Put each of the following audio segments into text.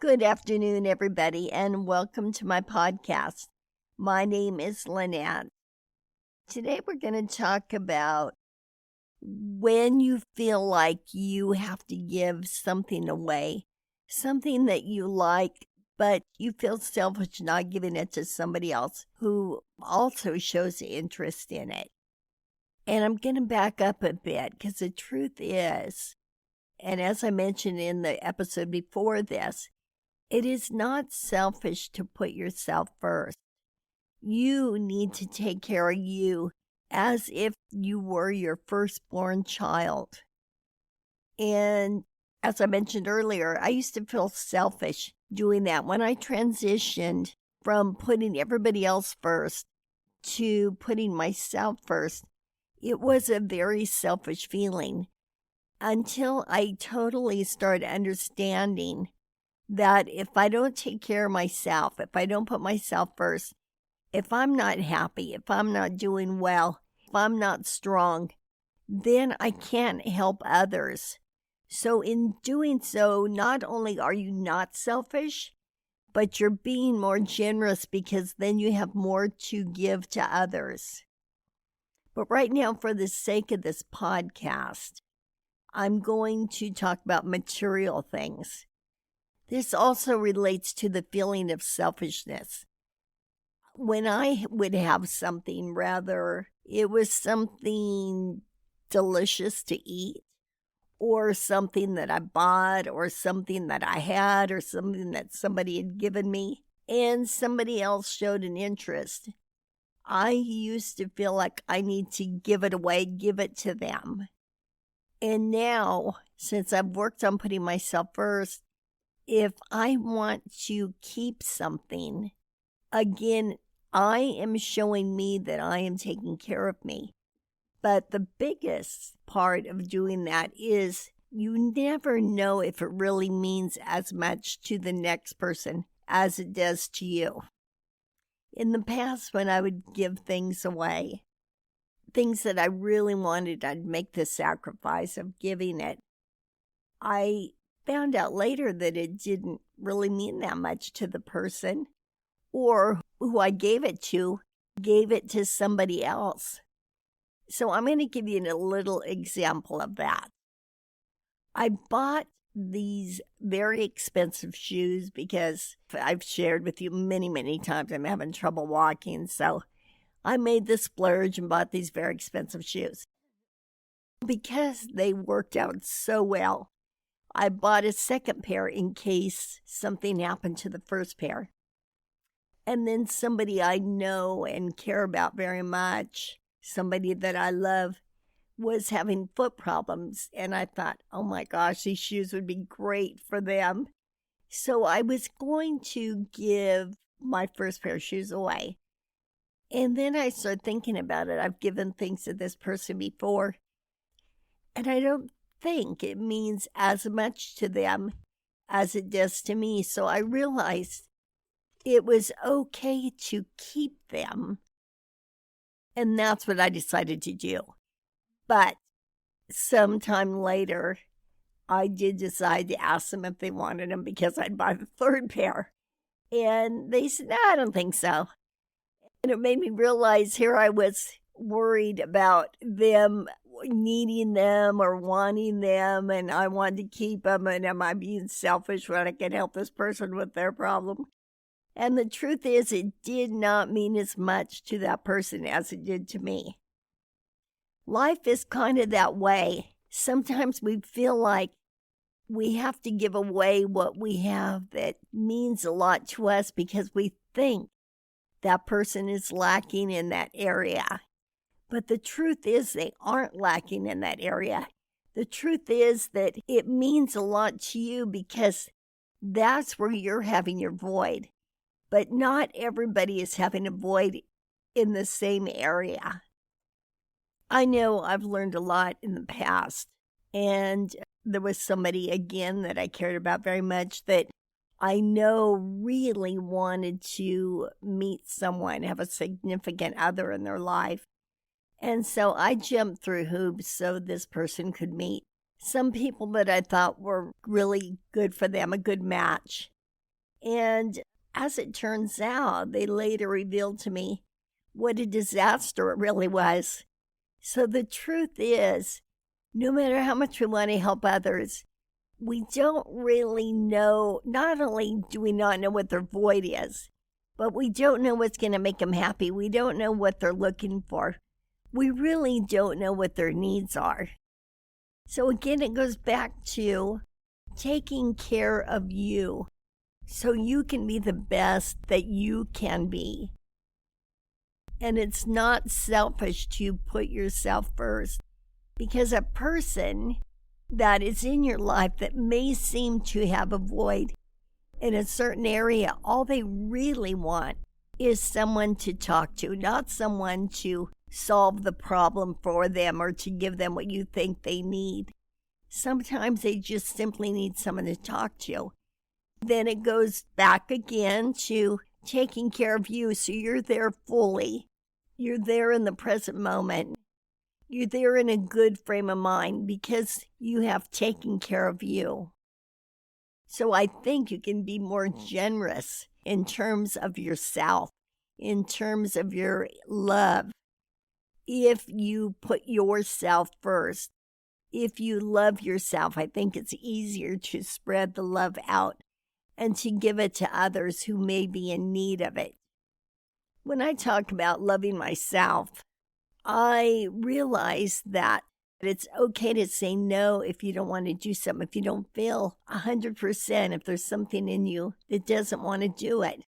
Good afternoon, everybody, and welcome to my podcast. My name is Lynette. Today, we're going to talk about when you feel like you have to give something away, something that you like, but you feel selfish not giving it to somebody else who also shows interest in it. And I'm going to back up a bit because the truth is, and as I mentioned in the episode before this, it is not selfish to put yourself first. You need to take care of you as if you were your firstborn child. And as I mentioned earlier, I used to feel selfish doing that. When I transitioned from putting everybody else first to putting myself first, it was a very selfish feeling until I totally started understanding that if I don't take care of myself, if I don't put myself first, if I'm not happy, if I'm not doing well, if I'm not strong, then I can't help others. So in doing so, not only are you not selfish, but you're being more generous because then you have more to give to others. But right now, for the sake of this podcast, I'm going to talk about material things. This also relates to the feeling of selfishness. When I would have something, rather, it was something delicious to eat, or something that I bought, or something that I had, or something that somebody had given me, and somebody else showed an interest. I used to feel like I need to give it away, give it to them. And now, since I've worked on putting myself first, if I want to keep something, again, I am showing me that I am taking care of me. But the biggest part of doing that is you never know if it really means as much to the next person as it does to you. In the past, when I would give things away, things that I really wanted, I'd make the sacrifice of giving it. I found out later that it didn't really mean that much to the person, or who I gave it to somebody else. So I'm going to give you a little example of that. I bought these very expensive shoes because I've shared with you many times I'm having trouble walking, so I made the splurge and bought these very expensive shoes. Because they worked out so well, I bought a second pair in case something happened to the first pair. And then somebody I know and care about very much, somebody that I love, was having foot problems. And I thought, oh my gosh, these shoes would be great for them. So I was going to give my first pair of shoes away. And then I started thinking about it. I've given things to this person before, and I don't think it means as much to them as it does to me. So I realized it was okay to keep them. And that's what I decided to do. But sometime later, I did decide to ask them if they wanted them because I'd buy the third pair. And they said, no, I don't think so. And it made me realize here I was worried about them needing them or wanting them, and I wanted to keep them, and am I being selfish when I can help this person with their problem? And the truth is, it did not mean as much to that person as it did to me. Life is kind of that way. Sometimes we feel like we have to give away what we have that means a lot to us because we think that person is lacking in that area. But the truth is they aren't lacking in that area. The truth is that it means a lot to you because that's where you're having your void. But not everybody is having a void in the same area. I know I've learned a lot in the past, and there was somebody, again, that I cared about very much that I know really wanted to meet someone, have a significant other in their life. And so I jumped through hoops so this person could meet some people that I thought were really good for them, a good match. And as it turns out, they later revealed to me what a disaster it really was. So the truth is, no matter how much we want to help others, we don't really know. Not only do we not know what their void is, but we don't know what's going to make them happy. We don't know what they're looking for. We really don't know what their needs are. So again, it goes back to taking care of you so you can be the best that you can be. And it's not selfish to put yourself first, because a person that is in your life that may seem to have a void in a certain area, all they really want is someone to talk to, not someone to solve the problem for them or to give them what you think they need. Sometimes they just simply need someone to talk to. Then it goes back again to taking care of you, so you're there fully. You're there in the present moment. You're there in a good frame of mind because you have taken care of you. So I think you can be more generous in terms of yourself, in terms of your love, if you put yourself first. If you love yourself, I think it's easier to spread the love out and to give it to others who may be in need of it. When I talk about loving myself, I realize that it's okay to say no if you don't want to do something, if you don't feel 100%, if there's something in you that doesn't want to do it.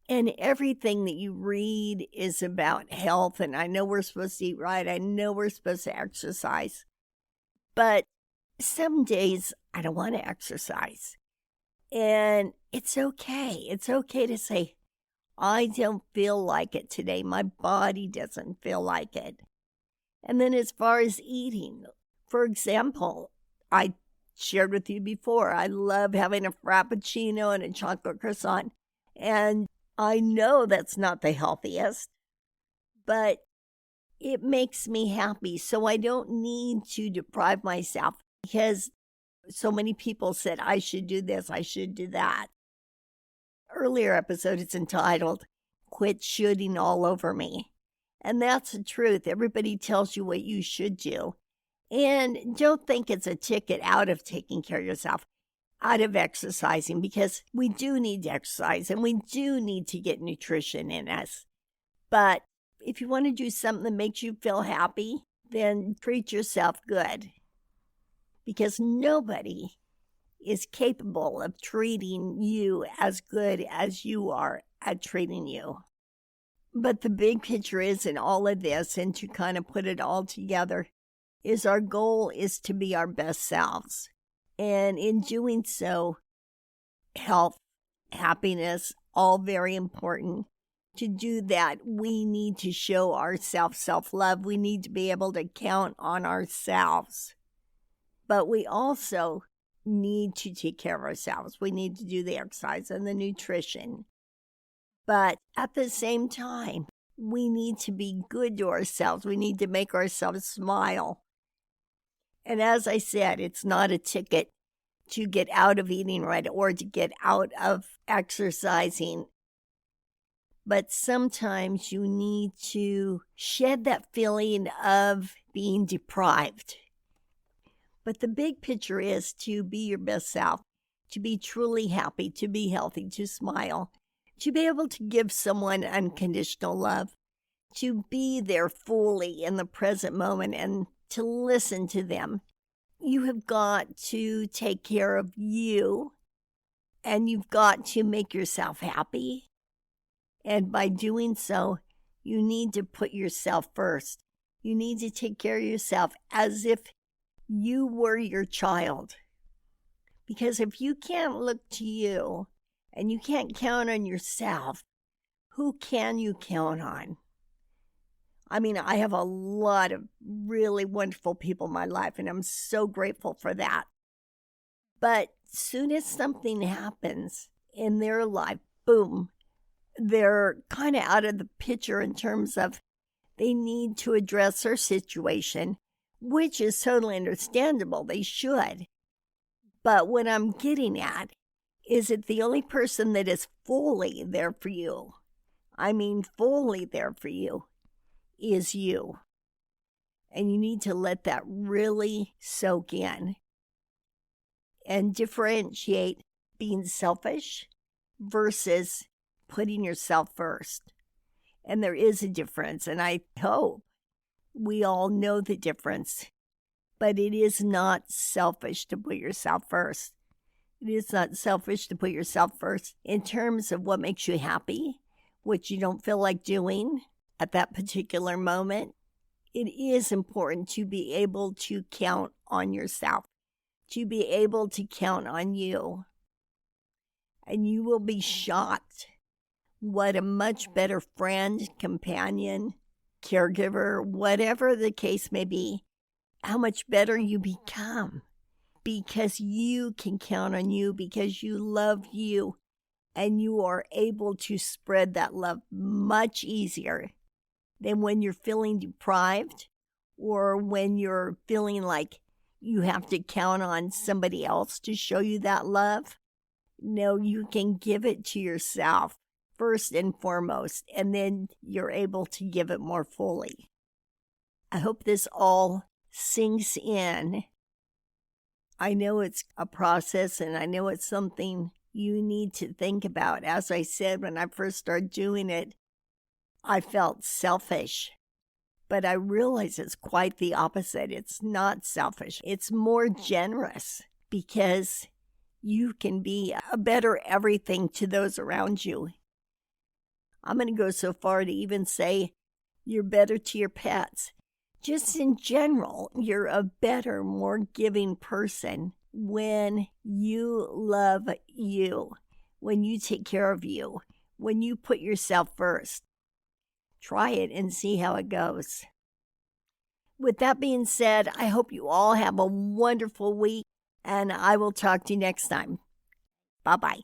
And everything that you read is about health, and I know we're supposed to eat right, I know we're supposed to exercise, but some days I don't want to exercise. And it's okay. It's okay to say, I don't feel like it today. My body doesn't feel like it. And then as far as eating, for example, I shared with you before, I love having a Frappuccino and a chocolate croissant. And I know that's not the healthiest, but it makes me happy. So I don't need to deprive myself because so many people said I should do this, I should do that. Earlier episode, it's entitled, Quit Shooting All Over Me. And that's the truth. Everybody tells you what you should do. And don't think it's a ticket out of taking care of yourself, out of exercising, because we do need to exercise and we do need to get nutrition in us. But if you want to do something that makes you feel happy, then treat yourself good. Because nobody is capable of treating you as good as you are at treating you. But the big picture is in all of this, and to kind of put it all together, is our goal is to be our best selves. And in doing so, health, happiness, all very important. To do that, we need to show ourselves self-love. We need to be able to count on ourselves. But we also need to take care of ourselves. We need to do the exercise and the nutrition. But at the same time, we need to be good to ourselves. We need to make ourselves smile. And as I said, it's not a ticket to get out of eating right or to get out of exercising. But sometimes you need to shed that feeling of being deprived. But the big picture is to be your best self, to be truly happy, to be healthy, to smile, to be able to give someone unconditional love, to be there fully in the present moment and to listen to them. You have got to take care of you, and you've got to make yourself happy. And by doing so, you need to put yourself first. You need to take care of yourself as if you were your child. Because if you can't look to you and you can't count on yourself, who can you count on? I mean, I have a lot of really wonderful people in my life, and I'm so grateful for that. But soon as something happens in their life, boom, they're kind of out of the picture in terms of they need to address their situation, which is totally understandable. They should. But what I'm getting at is it the only person that is fully there for you? I mean, fully there for you is you. And you need to let that really soak in and differentiate being selfish versus putting yourself first. And there is a difference, and I hope we all know the difference. But it is not selfish to put yourself first. It is not selfish to put yourself first in terms of what makes you happy, what you don't feel like doing at that particular moment. It is important to be able to count on yourself, to be able to count on you. And you will be shocked what a much better friend, companion, caregiver, whatever the case may be, how much better you become because you can count on you, because you love you, and you are able to spread that love much easier than when you're feeling deprived or when you're feeling like you have to count on somebody else to show you that love. No, you can give it to yourself first and foremost, and then you're able to give it more fully. I hope this all sinks in. I know it's a process, and I know it's something you need to think about. As I said, when I first started doing it, I felt selfish, but I realize it's quite the opposite. It's not selfish. It's more generous because you can be a better everything to those around you. I'm going to go so far to even say you're better to your pets. Just in general, you're a better, more giving person when you love you, when you take care of you, when you put yourself first. Try it and see how it goes. With that being said, I hope you all have a wonderful week, and I will talk to you next time. Bye-bye.